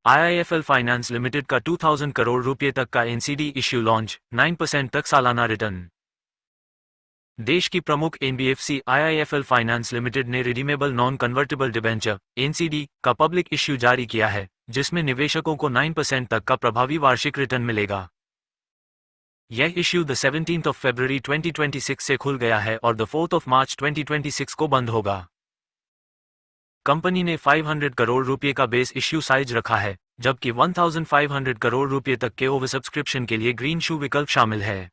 IIFL finance limited का 2000 करोड़ रुपए तक का एनसीडी इश्यू लॉन्च, 9% तक सालाना रिटर्न। देश की प्रमुख एनबीएफसी IIFL फाइनेंस लिमिटेड ने redeemable non convertible debenture (NCD) का पब्लिक इश्यू जारी किया है, जिसमें निवेशकों को 9% तक का प्रभावी वार्षिक रिटर्न मिलेगा। यह इश्यू 17 फरवरी 2026 से खुल गया है और 4 मार्च 2026 को बंद होगा। कंपनी ने 500 करोड़ रुपए का बेस इश्यू साइज रखा है, जबकि 1500 करोड़ रुपए तक के ओवर सब्सक्रिप्शन के लिए ग्रीन शू विकल्प शामिल है।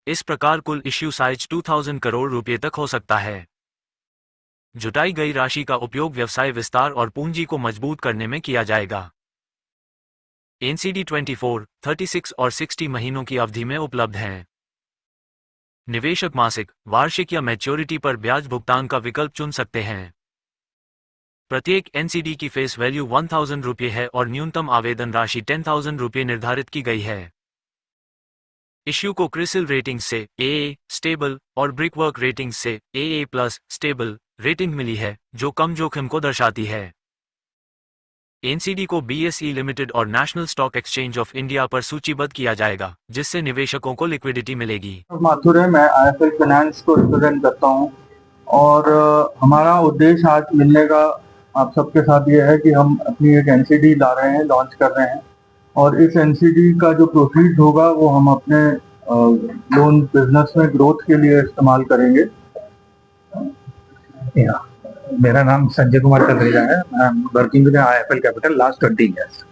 इस प्रकार कुल इश्यू साइज 2000 करोड़ रुपए तक हो सकता है। जुटाई गई राशि का उपयोग व्यवसाय विस्तार और पूंजी को मजबूत करने में किया जाएगा। एनसीडी 24, 36 और 60 महीनों की अवधि में उपलब्ध हैं। निवेशक मासिक, वार्षिक या मैच्योरिटी पर ब्याज भुगतान का विकल्प चुन सकते हैं। प्रत्येक एनसीडी की फेस वैल्यू 1000 रुपये है और न्यूनतम आवेदन राशि 10,000 रुपये निर्धारित की गई है। इश्यू को क्रिसिल रेटिंग से AA स्टेबल और ब्रिकवर्क रेटिंग से AA+ स्टेबल रेटिंग मिली है, जो कम जोखिम को दर्शाती है। एनसीडी को BSE लिमिटेड और national stock exchange of India पर सूचीबद्ध किया जाएगा, जिससे निवेशकों को लिक्विडिटी मिलेगी। माथुर है, मैं IIFL फाइनेंस को रिप्रेजेंट करता हूं और हमारा उद्देश्य आज मिलने का आप सबके साथ ये है कि हम अपनी एक एनसीडी ला रहे हैं, लॉन्च कर रहे हैं और इस एनसीडी का जो प्रोसीड होगा वो हम अपने लोन बिजनेस में ग्रोथ के लिए इस्तेमाल करेंगे। मेरा नाम संजय कुमार कतरेजा है। I am working with IIFL capital last 20 years.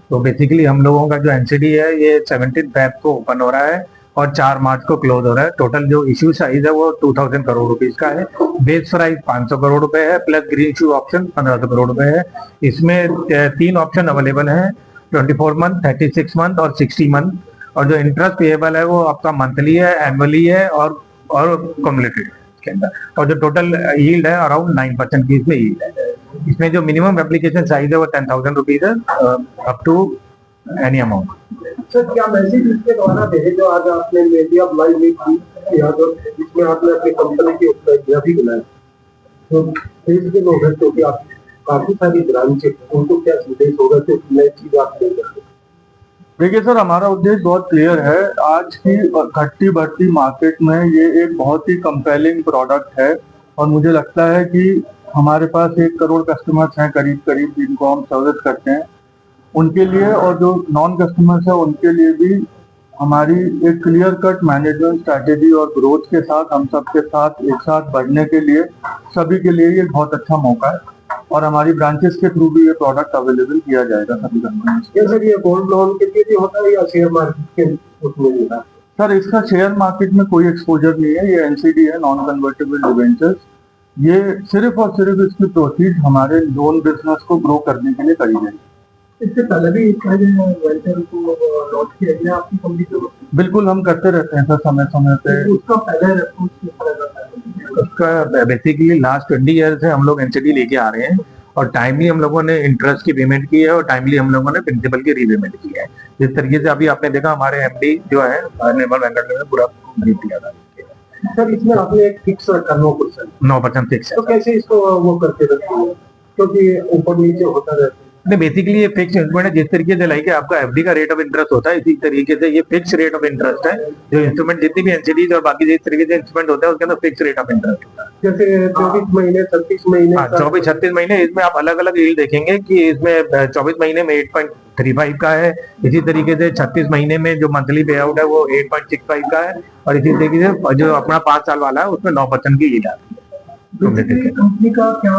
तो बेसिकली हम लोगों का जो एनसीडी है ये 17 फेब को ओपन हो रहा है और 4 मार्च को क्लोज हो रहा है। टोटल जो इश्यू साइज है वो 2000 करोड़ रुपीज का है। बेस प्राइस 500 करोड़ रुपए है, प्लस ग्रीन शू ऑप्शन 1500 करोड़ रुपए है। इसमें 3 ऑप्शन अवेलेबल है, 24 मंथ, 36 मंथ और 60 मंथ। और जो इंटरेस्ट पेएबल है वो आपका मंथली है, एनुअली है और कम्युलेटेड के अंदर। और जो टोटल यील्ड है अराउंड 9% की इसमें यील्ड है। इसमें जो मिनिमम एप्लीकेशन साइज है वो 10,000 रुपीज है, up to any amount. Sir, क्या मैसेज इसके द्वारा भेजे जो आज आपने मीडिया लाइव में किया, तो इसमें आपने अपनी कंपनी की उपलब्धियां भी गिनाई, तो देश के लोग हैं तो कि आप काफी सारी ब्रांच है, उनको क्या संदेश होगा कि नई चीज आप ले जाते? देखिए सर, हमारा उद्देश्य बहुत क्लियर है। आज की घटती बढ़ती मार्केट में ये एक बहुत ही कंपेलिंग प्रोडक्ट है और मुझे लगता है कि हमारे पास 1 करोड़ कस्टमर्स हैं करीब करीब, जिनको हम सर्विस करते हैं, उनके लिए और जो नॉन कस्टमर्स है उनके लिए भी हमारी एक क्लियर कट मैनेजमेंट स्ट्रैटेजी और ग्रोथ के साथ हम सबके साथ एक साथ बढ़ने के लिए सभी के लिए ये बहुत अच्छा मौका है और हमारी ब्रांचेस के थ्रू भी ये प्रोडक्ट अवेलेबल किया जाएगा सभी कंपनीज के। सर, ये गोल्ड लोन के लिए भी होता है या शेयर मार्केट के उसमें होता है? सर, इसका शेयर मार्केट में कोई एक्सपोजर नहीं है। ये एनसीडी है, नॉन कन्वर्टेबल डिबेंचर्स। ये सिर्फ और सिर्फ इसकी प्रोसीड हमारे लोन बिजनेस को ग्रो करने के लिए करी गई। इससे पहले भी वेंचर को लॉन्च किया गया आपकी कंपनी को? बिल्कुल, हम करते रहते हैं सर समय समय पे। उसका पहले रेस्पॉन्स किस तरह का है? उसका बेसिकली लास्ट 20 ईयर से हम लोग एनसीडी लेके आ रहे हैं और टाइमली हम लोगों ने इंटरेस्ट की पेमेंट की है और टाइमली हम लोगों ने प्रिंसिपल की रीपेमेंट की है। जिस तरीके से अभी आपने देखा हमारे एमडी जो है निर्मल वेंकट ने पूरा ब्रीफ किया था। सर, इसमें आपने एक फिक्स रखा 9% फिक्स है। तो कैसे इसको वो करके रखते हैं, क्योंकि ऊपर नीचे होता रहता है? नहीं, बेसिकली ये फिक्स इंस्ट्रूमेंट है। जिस तरीके से लाइक आपका एफडी का रेट ऑफ इंटरेस्ट होता है, इसी तरीके से ये फिक्स रेट ऑफ इंटरेस्ट है। जो इंस्ट्रूमेंट जितनी भी एनसीडीज और बाकी जिस तरीके से इंस्ट्रूमेंट होता है उसके अंदर फिक्स रेट ऑफ इंटरेस्ट होता है। जैसे 24 महीने, 36 महीने। 24-36 महीने। इसमें आप अलग अलग यील्ड देखेंगे कि इसमें 24 महीने में 8.35 का है। इसी तरीके से 36 महीने में जो मंथली पे आउट है वो 8.65 का है और इसी तरीके से जो अपना 5 साल वाला है उसमें 9% की यील्ड आती है। कंपनी का क्या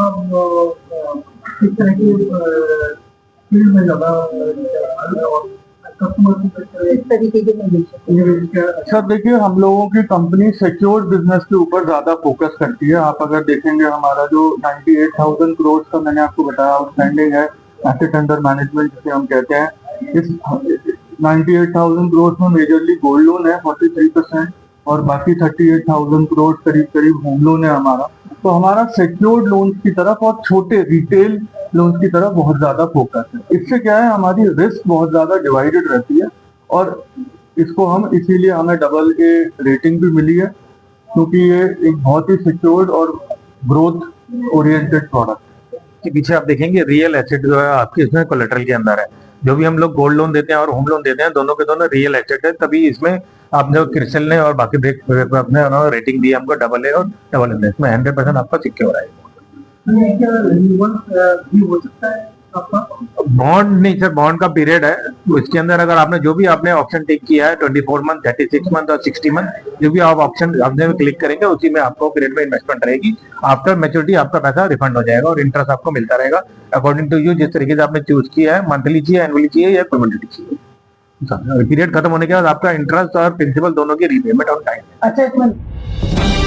किस तरह की फील्ड में ज्यादा सर, देखिए हम लोगों की कंपनी सिक्योर बिजनेस के ऊपर ज्यादा फोकस करती है। आप अगर देखेंगे हमारा जो 98,000 करोड़ का मैंने आपको बताया आउटस्टैंडिंग है, एसेट अंडर मैनेजमेंट जिसे हम कहते हैं, इस 98,000 करोड़ में मेजरली गोल्ड लोन है 43% और बाकी 38,000 करोड़ करीब करीब होम लोन है हमारा। तो हमारा सिक्योर्ड लोन की तरफ और छोटे रिटेल लोन की तरफ बहुत ज्यादा फोकस है। इससे क्या है, हमारी रिस्क बहुत ज्यादा डिवाइडेड रहती है और इसको हम इसीलिए हमें AA रेटिंग भी मिली है, क्योंकि ये एक बहुत ही सिक्योर्ड और ग्रोथ ओरिएंटेड प्रोडक्ट है। इसके पीछे आप देखेंगे रियल एसेट जो है आपके इसमें कोलेटरल के अंदर है। जो भी हम लोग गोल्ड लोन देते हैं और होम लोन देते हैं, दोनों के दोनों रियल एसेट है, तभी इसमें आपने क्रिस्टल ने और बाकी ब्रेक अपने उन्होंने रेटिंग दी हमको AA और AA, इसमें 100% आपका सिक्योर है। बॉन्ड नहीं सर, बॉन्ड का पीरियड है, तो इसके अंदर अगर आपने जो भी आपने ऑप्शन टेक किया है 24 मंथ, 36 मंथ और 60 मंथ, जो भी आप ऑप्शन आपने क्लिक करेंगे उसी में आपको पीरियड में इन्वेस्टमेंट रहेगी। आफ्टर मैच्योरिटी आपका पैसा रिफंड हो जाएगा और इंटरेस्ट आपको मिलता रहेगा अकॉर्डिंग टू यू, जिस तरीके से आपने चूज किया है, मंथली चाहिए, एनुअली चाहिए या कम्युनिटी चाहिए। पीरियड खत्म होने के बाद आपका इंटरेस्ट और प्रिंसिपल दोनों की रीपेमेंट ऑन टाइम। अच्छा, एक मिनट।